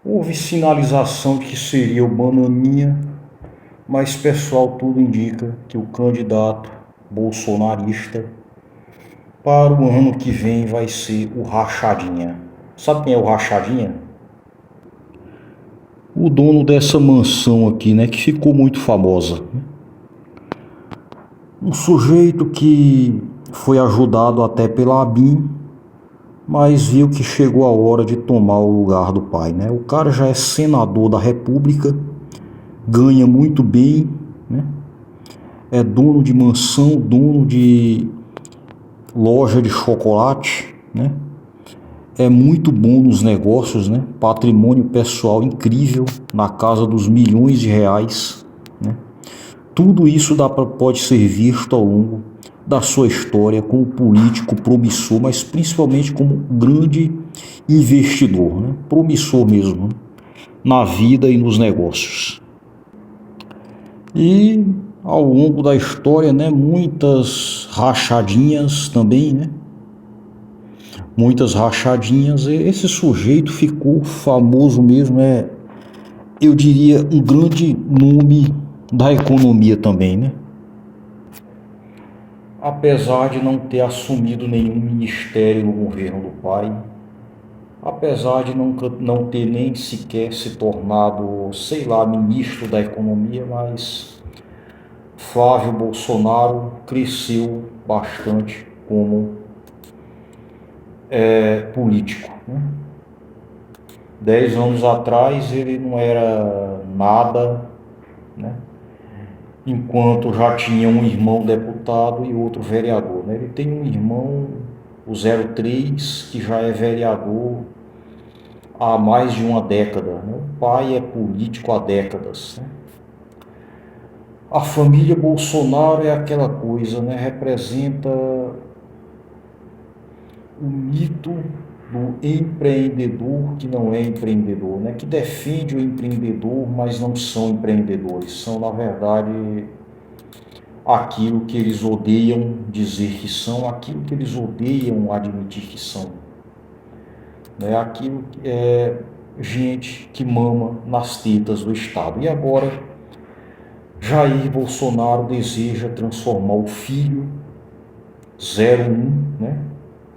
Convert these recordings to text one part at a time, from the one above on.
Houve sinalização de que seria o Bananinha, mas pessoal, tudo indica que o candidato bolsonarista para o ano que vem vai ser o Rachadinha. Sabe quem é o Rachadinha? O dono dessa mansão aqui, né, que ficou muito famosa. Um sujeito que foi ajudado até pela ABIN, mas viu que chegou a hora de tomar o lugar do pai, né? O cara já é senador da República, ganha muito bem, né? É dono de mansão, dono de loja de chocolate, né? É muito bom nos negócios, né? Patrimônio pessoal incrível, na casa dos milhões de reais, né? Tudo isso pode ser visto ao longo da sua história como político promissor, mas principalmente como grande investidor, né? Promissor mesmo, né? Na vida e nos negócios. E ao longo da história, né, muitas rachadinhas também, né? Muitas rachadinhas. Esse sujeito ficou famoso mesmo, eu diria, um grande nome da economia também, né? Apesar de não ter assumido nenhum ministério no governo do pai, apesar de não ter nem sequer se tornado, sei lá, ministro da economia, mas Flávio Bolsonaro cresceu bastante como político, né? 10 anos atrás ele não era nada, né? Enquanto já tinha um irmão deputado e outro vereador, né? Ele tem um irmão, o 03, que já é vereador há mais de uma década, né? O pai é político há décadas, né? A família Bolsonaro é aquela coisa, né? Representa o mito do empreendedor que não é empreendedor, né? Que defende o empreendedor, mas não são empreendedores. São, na verdade, aquilo que eles odeiam dizer que são, aquilo que eles odeiam admitir que são. Né? Aquilo que é gente que mama nas tetas do Estado. E agora, Jair Bolsonaro deseja transformar o filho 01, né?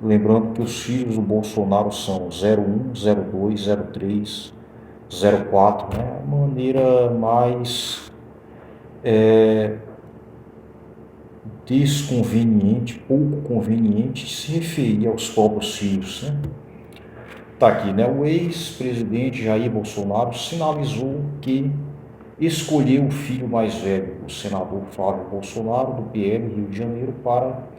Lembrando que os filhos do Bolsonaro são 01, 02, 03, 04, né? A maneira mais desconveniente, pouco conveniente de se referir aos próprios filhos, né? Tá aqui, né? O ex-presidente Jair Bolsonaro sinalizou que escolheu o filho mais velho, o senador Flávio Bolsonaro, do PL Rio de Janeiro, para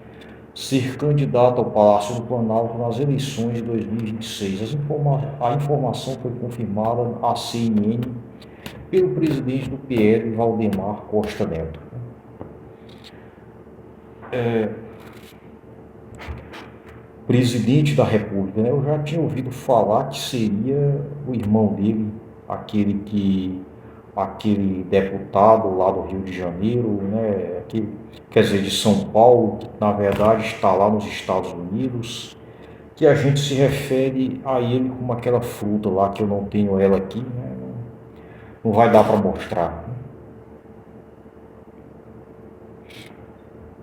ser candidato ao Palácio do Planalto nas eleições de 2026. A informação foi confirmada à CNN pelo presidente do PL, Valdemar Costa Neto. Presidente da República, né? Eu já tinha ouvido falar que seria o irmão dele, aquele deputado lá do Rio de Janeiro, né? Quer dizer, de São Paulo, que na verdade está lá nos Estados Unidos, que a gente se refere a ele como aquela fruta lá, que eu não tenho ela aqui, né? Não vai dar para mostrar.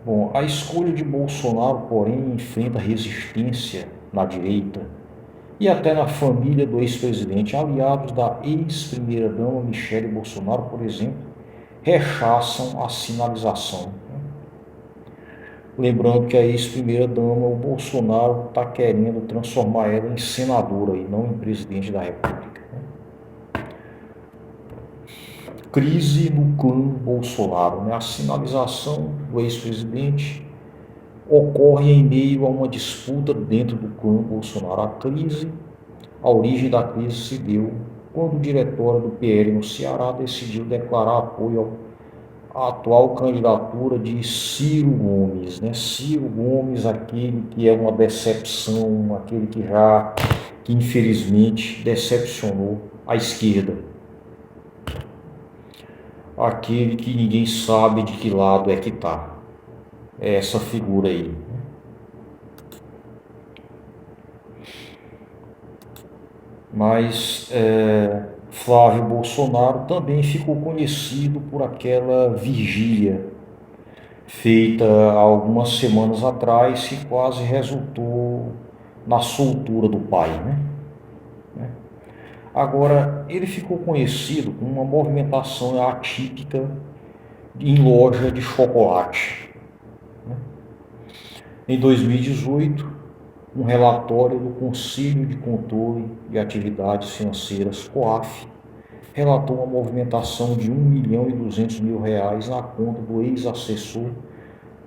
Bom, a escolha de Bolsonaro, porém, enfrenta resistência na direita e até na família do ex-presidente. Aliados da ex-primeira-dama Michele Bolsonaro, por exemplo, rechaçam a sinalização. Lembrando que a ex-primeira-dama, o Bolsonaro está querendo transformar ela em senadora e não em presidente da República. Crise no clã Bolsonaro, né? A sinalização do ex-presidente ocorre em meio a uma disputa dentro do clã Bolsonaro. A origem da crise se deu quando o diretório do PL no Ceará decidiu declarar apoio à atual candidatura de Ciro Gomes, né? Ciro Gomes, aquele que é uma decepção, aquele que infelizmente decepcionou a esquerda. Aquele que ninguém sabe de que lado é que está. É essa figura aí. Mas Flávio Bolsonaro também ficou conhecido por aquela vigília feita há algumas semanas atrás que quase resultou na soltura do pai, né? Agora, ele ficou conhecido com uma movimentação atípica em loja de chocolate. Em 2018, um relatório do Conselho de Controle de Atividades Financeiras, COAF, relatou uma movimentação de R$ 1.200.000 na conta do ex-assessor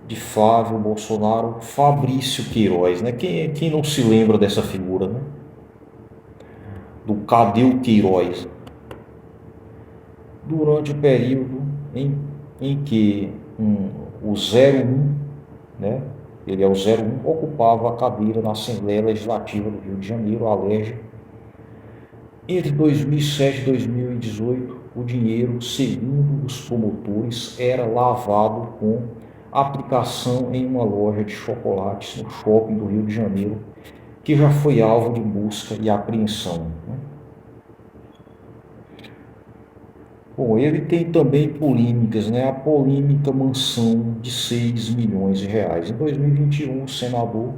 de Flávio Bolsonaro, Fabrício Queiroz, né? Quem não se lembra dessa figura, né? Do Cadeu Queiroz. Durante o período em que o 01, né? Ele é o 01, ocupava a cadeira na Assembleia Legislativa do Rio de Janeiro, a LERJ. Entre 2007 e 2018, o dinheiro, segundo os promotores, era lavado com aplicação em uma loja de chocolates no shopping do Rio de Janeiro, que já foi alvo de busca e apreensão. Bom, ele tem também polêmicas, né? A polêmica mansão de R$ 6 milhões. Em 2021, o senador,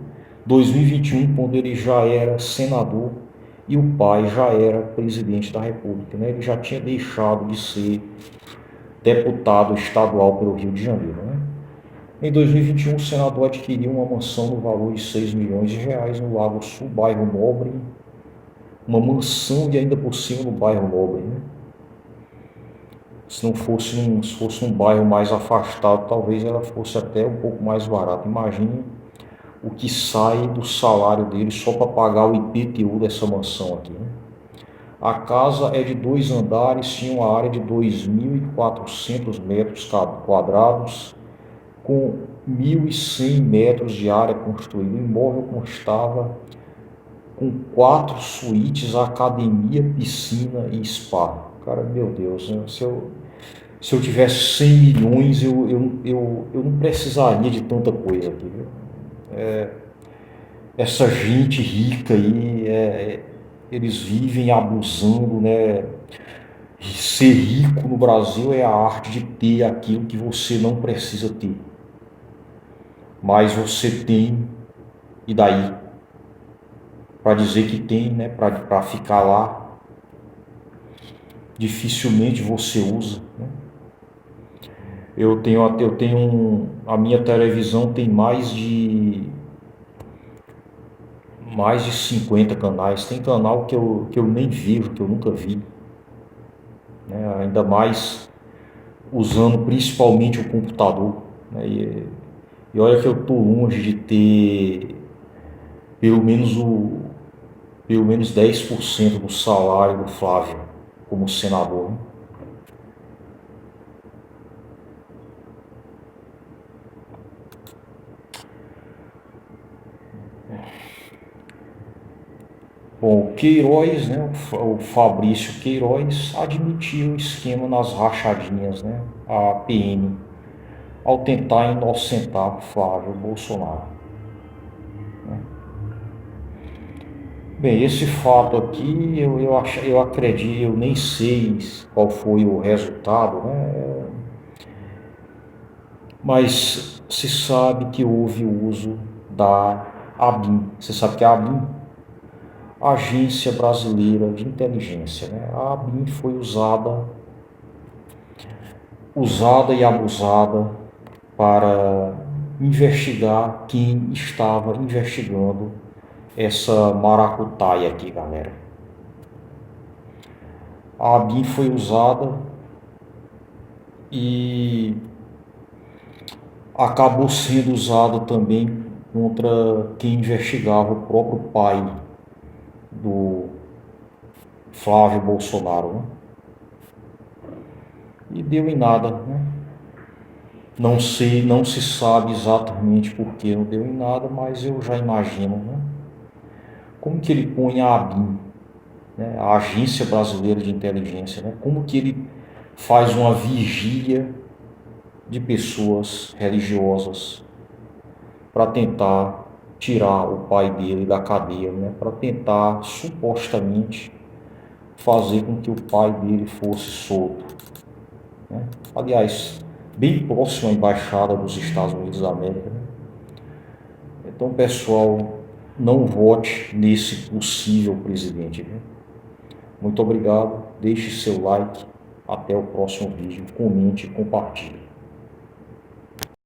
2021, quando ele já era senador e o pai já era presidente da República, né? Ele já tinha deixado de ser deputado estadual pelo Rio de Janeiro, né? Em 2021, o senador adquiriu uma mansão no valor de R$ 6 milhões no Lago Sul, bairro Nobre, uma mansão e ainda por cima no bairro Nobre, né? Se fosse um bairro mais afastado, talvez ela fosse até um pouco mais barata. Imagine o que sai do salário dele só para pagar o IPTU dessa mansão aqui, né? A casa é de 2 andares, tinha uma área de 2.400 metros quadrados, com 1.100 metros de área construída. O imóvel constava com 4 suítes, academia, piscina e spa. Cara, meu Deus, né? Se eu tivesse 100 milhões, eu não precisaria de tanta coisa aqui, viu? Essa gente rica aí, eles vivem abusando, né? Ser rico no Brasil é a arte de ter aquilo que você não precisa ter. Mas você tem, e daí? Para dizer que tem, né? Para ficar lá, dificilmente você usa, né? A minha televisão tem mais de 50 canais. Tem canal que eu nem vejo, que eu nunca vi, né? Ainda mais usando principalmente o computador, né? E olha que eu estou longe de ter pelo menos pelo menos 10% do salário do Flávio como senador, né? Bom, o Queiroz, né, o Fabrício Queiroz, admitiu o esquema nas rachadinhas, né, a PM, ao tentar inocentar Flávio Bolsonaro, né? Bem, esse fato aqui, eu acredito, eu nem sei qual foi o resultado, né, mas se sabe que houve o uso da ABIN. Você sabe que é a ABIN? Agência Brasileira de Inteligência, né? A ABIN foi usada e abusada para investigar quem estava investigando essa maracutaia aqui, galera. A ABIN foi usada e acabou sendo usada também contra quem investigava o próprio pai do Flávio Bolsonaro, né? E deu em nada, né? Não sei, não se sabe exatamente por que não deu em nada, mas eu já imagino, né? Como que ele põe a ABIN, né? A Agência Brasileira de Inteligência, né? Como que ele faz uma vigília de pessoas religiosas para tentar tirar o pai dele da cadeia, né, para tentar supostamente fazer com que o pai dele fosse solto, né? Aliás, bem próximo à embaixada dos Estados Unidos da América, né? Então, pessoal, não vote nesse possível presidente, né? Muito obrigado, deixe seu like, até o próximo vídeo, comente e compartilhe.